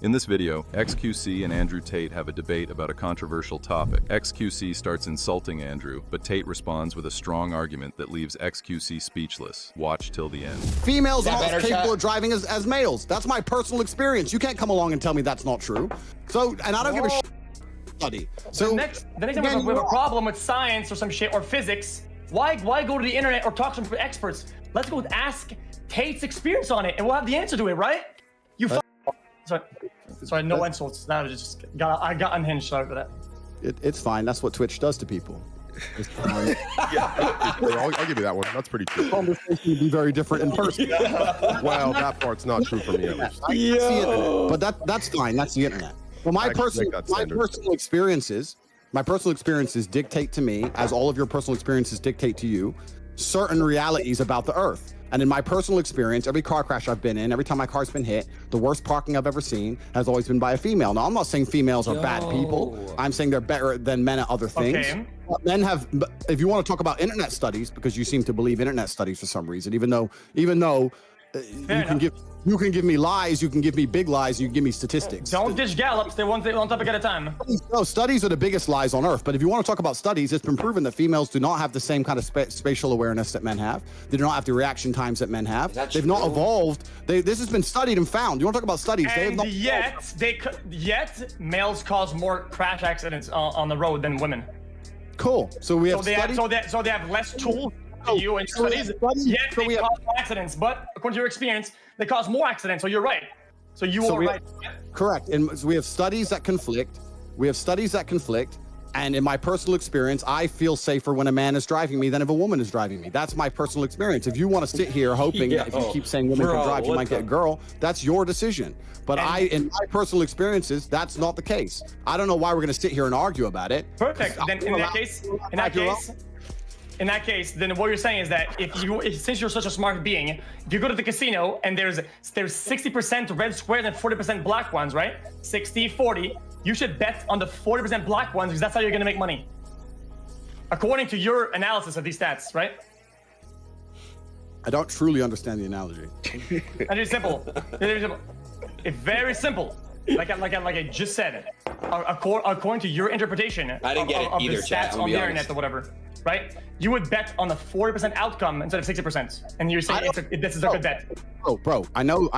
In this video, xQc and Andrew Tate have a debate about a controversial topic. xQc starts insulting Andrew, but Tate responds with a strong argument that leaves xQc speechless. Watch till the end. Females aren't as capable of driving as males. That's my personal experience. You can't come along and tell me that's not true. So, and I don't give a shit. Study. So the next time we have a problem with science or some shit or physics, why go to the internet or talk to some experts? Let's go ask Tate's experience on it, and we'll have the answer to it, right? You. Sorry, no insults. That was I got unhinged. Sorry for that. It's fine. That's what Twitch does to people. Yeah, I'll give you that one. That's pretty true. Conversation would be very different in person. Well, that part's not true for me at least. But that's fine. That's the internet. Well, my personal experiences dictate to me, as all of your personal experiences dictate to you, certain realities about the Earth. And in my personal experience, every car crash I've been in, every time my car's been hit, the worst parking I've ever seen has always been by a female. Now, I'm not saying females are bad people. I'm saying they're better than men at other things. Okay. Men have, if you want to talk about internet studies, because you seem to believe internet studies for some reason, even though you can give me lies, you can give me big lies, you can give me statistics. Don't dish Gallups. They're one topic at a time. No, studies are the biggest lies on earth. But if you want to talk about studies, it's been proven that females do not have the same kind of spatial awareness that men have. They do not have the reaction times that men have. They've not evolved. This has been studied and found. You want to talk about studies? And yet males cause more crash accidents on the road than women. Cool. So we have so they have less tools. You and studies, yet they cause more accidents, but according to your experience, they cause more accidents. So you're right. So you are right. Correct. And so we have studies that conflict. And in my personal experience, I feel safer when a man is driving me than if a woman is driving me. That's my personal experience. If you want to sit here hoping that if you keep saying women can drive, you might get a girl, that's your decision. But in my personal experiences, that's not the case. I don't know why we're going to sit here and argue about it. Perfect. Then in that case, then what you're saying is that since you're such a smart being, if you go to the casino and there's 60% red squares and 40% black ones, right? 60-40, you should bet on the 40% black ones because that's how you're gonna make money. According to your analysis of these stats, right? I don't truly understand the analogy. It's simple. It's very simple. Like I just said, according to your interpretation of the stats on the internet or whatever, right? You would bet on the 40% outcome instead of 60%, and you're saying this is a good bet. Bro, I know,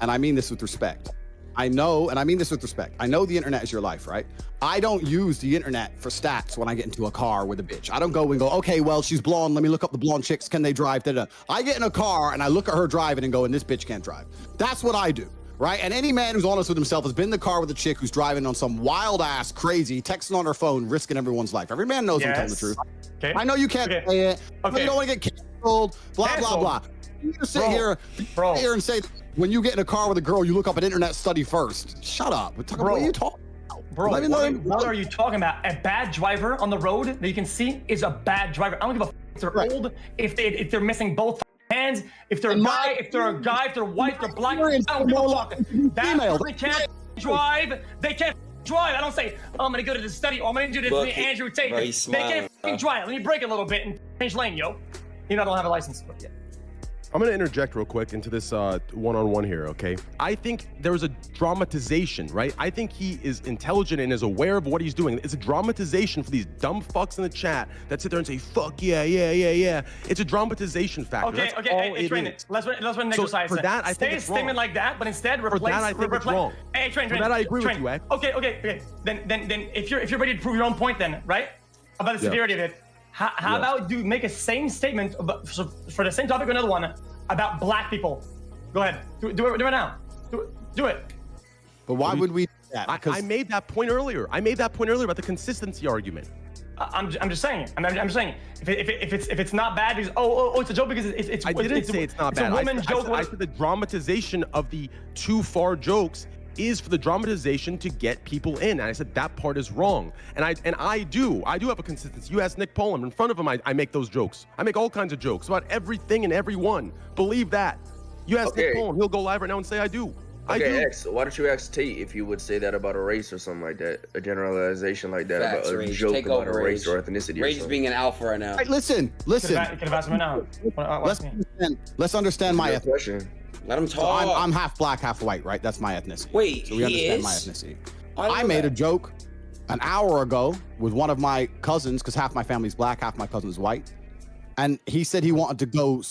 and I mean this with respect. I know the internet is your life, right? I don't use the internet for stats when I get into a car with a bitch. I don't go, okay, well, she's blonde. Let me look up the blonde chicks. Can they drive? Da-da. I get in a car and I look at her driving and go, and this bitch can't drive. That's what I do. Right? And any man who's honest with himself has been in the car with a chick who's driving on some wild ass, crazy, texting on her phone, risking everyone's life. Every man knows I'm telling the truth. Okay. I know you can't say it. Okay. You don't want to get canceled, blah, blah, blah. You just sit here and say, when you get in a car with a girl, you look up an internet study first. Shut up. What are you talking about? Bro, what are you talking about? A bad driver on the road that you can see is a bad driver. I don't give a if they're old, if they're missing both hands, if they're a guy, if they're white, if they're black, I don't give a fuck. That person can't drive. They can't drive. I don't say, I'm gonna go to the study or I'm gonna do this to Andrew Tate. They can't fucking drive. Let me break a little bit and change lane, yo. You know, I don't have a license, but yeah. I'm going to interject real quick into this one-on-one here, okay? I think there's a dramatization, right? I think he is intelligent and is aware of what he's doing. It's a dramatization for these dumb fucks in the chat that sit there and say, fuck yeah. It's a dramatization factor. Okay, Train, let's run exercise. For that, I think it's wrong. Statement like that, but instead replace. For that, I think it's wrong. Hey, Train. For that, I agree with you, X. Okay. Then if you're ready to prove your own point, then right about the severity of it. How about you make a same statement for the same topic or another one about black people? Go ahead. Do it now. Do it. But why would we do that? I made that point earlier. About the consistency argument. I'm just saying. I'm saying if it's not bad because it's a joke because it's. I didn't say it's not bad. It's a woman joke. I said the dramatization of the too far jokes is for the dramatization to get people in. And I said that part is wrong. And I do have a consistency. You ask Nick Poland, in front of him, I make those jokes. I make all kinds of jokes about everything and everyone. Believe that. You ask Nick Poland, he'll go live right now and say I do. Okay, X, why don't you ask Tate if you would say that about a race or something like that? A generalization like that about a joke about a race or ethnicity. Rage is being an alpha right now. Right, listen. You could have asked him right now. Let's understand my question. Let him talk. So I'm half black, half white, right? That's my ethnicity. Wait, so we he understand is? my ethnicity. I made a joke an hour ago with one of my cousins, because half my family's black, half my cousin's white. And he said he wanted to go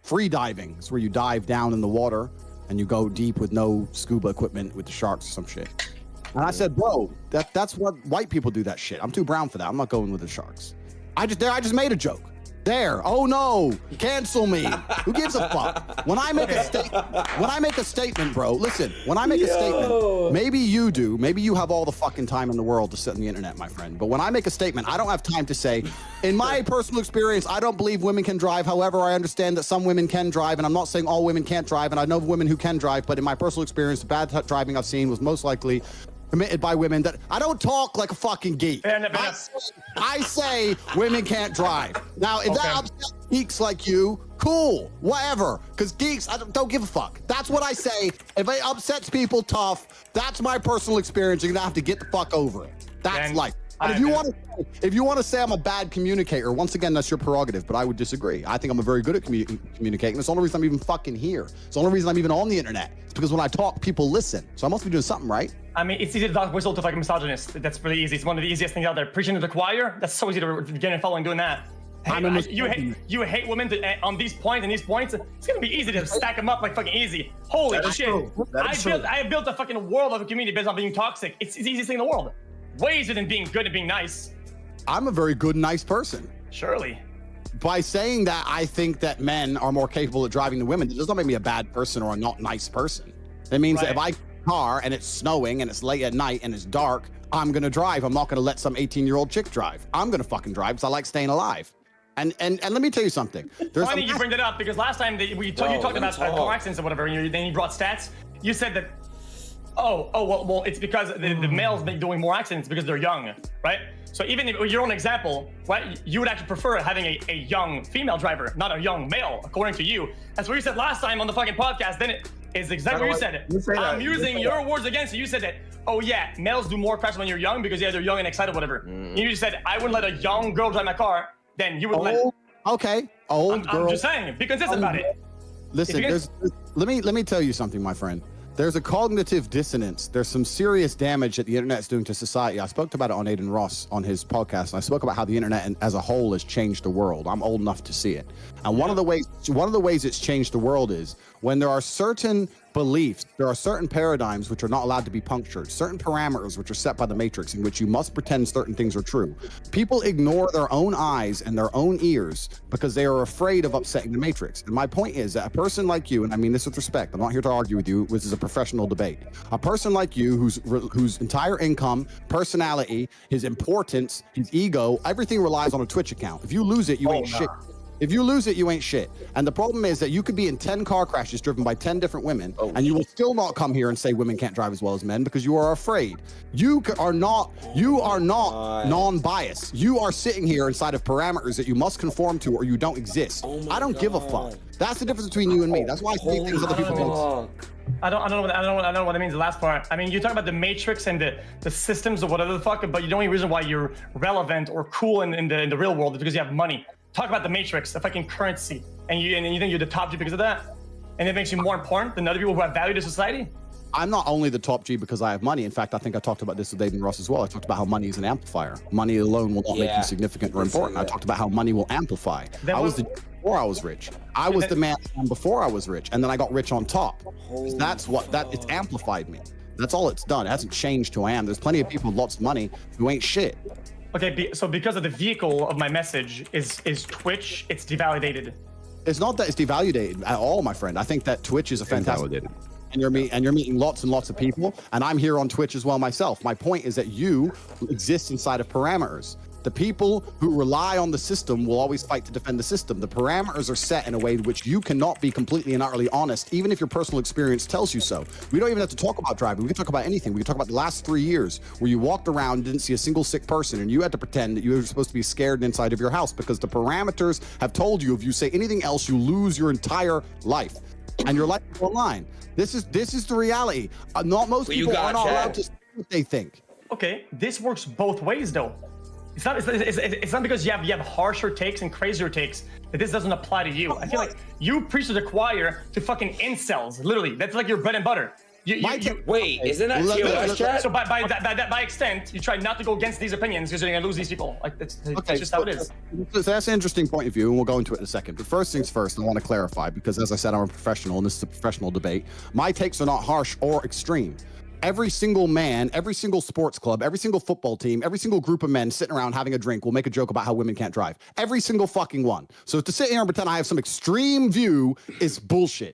free diving. It's where you dive down in the water and you go deep with no scuba equipment with the sharks or some shit. And I said, bro, that's what white people do that shit. I'm too brown for that. I'm not going with the sharks. I just made a joke. There. Oh no, cancel me. Who gives a fuck? When I make a statement, bro, listen, when I make a statement, maybe you do, maybe you have all the fucking time in the world to sit on the internet, my friend. But when I make a statement, I don't have time to say, in my personal experience, I don't believe women can drive. However, I understand that some women can drive, and I'm not saying all women can't drive, and I know women who can drive, but in my personal experience, the bad driving I've seen was most likely committed by women. That I don't talk like a fucking geek. I say women can't drive. Now, if that upsets geeks like you, cool, whatever. Because geeks, I don't give a fuck. That's what I say. If it upsets people, tough. That's my personal experience. You're gonna have to get the fuck over it. That's life. And if you want to say I'm a bad communicator, once again, that's your prerogative, but I would disagree. I think I'm very good at communicating. It's the only reason I'm even fucking here. It's the only reason I'm even on the internet. It's because when I talk, people listen. So I must be doing something right. I mean, it's easy to talk whistle to like a misogynist. That's really easy. It's one of the easiest things out there. Preaching to the choir, that's so easy to get in following doing that. Hey, you hate women on these points and these points. It's gonna be easy to stack them up like fucking easy. Holy shit! I built a fucking world of a community based on being toxic. It's the easiest thing in the world. Way easier than being good and being nice. I'm a very good, nice person. Surely. By saying that, I think that men are more capable of driving than women. It does not make me a bad person or a not nice person. It means that if I car and it's snowing and it's late at night and it's dark, I'm gonna drive. I'm not gonna let some 18-year-old chick drive. I'm gonna fucking drive because I like staying alive. And let me tell you something. Funny you bring that up because last time you talked about car accidents or whatever, and then you brought stats. You said that, well, it's because the males be doing more accidents because they're young, right? So even if your own example, right, you would actually prefer having a young female driver, not a young male, according to you. That's what you said last time on the fucking podcast. Then it is exactly what you said. I'm using your words against you. You said that, oh yeah, males do more crashes when you're young because they're young and excited, whatever. You just said, I wouldn't let a young girl drive my car. Then you would let. Okay, old girl. I'm just saying, be consistent about it. Listen, let me tell you something, my friend. There's a cognitive dissonance. There's some serious damage that the internet's doing to society. I spoke about it on Aiden Ross on his podcast, and I spoke about how the internet as a whole has changed the world. I'm old enough to see it. And one of the ways it's changed the world is when there are certain beliefs, there are certain paradigms which are not allowed to be punctured, certain parameters which are set by the matrix in which you must pretend certain things are true. People ignore their own eyes and their own ears because they are afraid of upsetting the matrix. And my point is that a person like you, and I mean this with respect, I'm not here to argue with you, this is a professional debate. A person like you whose entire income, personality, his importance, his ego, everything relies on a Twitch account. If you lose it, you ain't shit. If you lose it, you ain't shit. And the problem is that you could be in 10 car crashes driven by 10 different women, and you will still not come here and say women can't drive as well as men because you are afraid. You are not non-biased. You are sitting here inside of parameters that you must conform to or you don't exist. I don't give a fuck. That's the difference between you and me. That's why I think things other people don't. I don't know what it means, the last part. I mean, you talk about the matrix and the systems or whatever the fuck, but the only reason why you're relevant or cool in the real world is because you have money. Talk about the matrix, the fucking currency, and you think you're the top G because of that, and it makes you more important than other people who have value to society. I'm not only the top G because I have money. In fact, I think I talked about this with Aiden Ross as well. I talked about how money is an amplifier. Money alone will not make you significant or important. I talked about how money will amplify. I was the before I was rich. I was the man before I was rich, and then I got rich on top. That's it's amplified me. That's all it's done. It hasn't changed who I am. There's plenty of people with lots of money who ain't shit. Okay, so because of the vehicle of my message is Twitch, it's devalidated. It's not that it's devalidated at all, my friend. I think that Twitch is a fantastic. And you're meeting lots and lots of people, and I'm here on Twitch as well myself. My point is that you exist inside of parameters. The people who rely on the system will always fight to defend the system. The parameters are set in a way in which you cannot be completely and utterly honest, even if your personal experience tells you so. We don't even have to talk about driving. We can talk about anything. We can talk about the last 3 years where you walked around and didn't see a single sick person, and you had to pretend that you were supposed to be scared inside of your house because the parameters have told you if you say anything else, you lose your entire life. And your life is online. This is the reality. Not most people are not allowed to say what they think. Okay, this works both ways though. It's not because you have harsher takes and crazier takes that this doesn't apply to you. I feel like you preach to the choir to fucking incels. Literally, that's like your bread and butter. Wait, isn't that TOS chat? So by extent, you try not to go against these opinions because you're gonna lose these people. Like that's just how it is. So that's an interesting point of view, and we'll go into it in a second. But first things first, I want to clarify, because as I said, I'm a professional, and this is a professional debate. My takes are not harsh or extreme. Every single man, every single sports club, every single football team, every single group of men sitting around having a drink will make a joke about how women can't drive. Every single fucking one. So to sit here and pretend I have some extreme view is bullshit.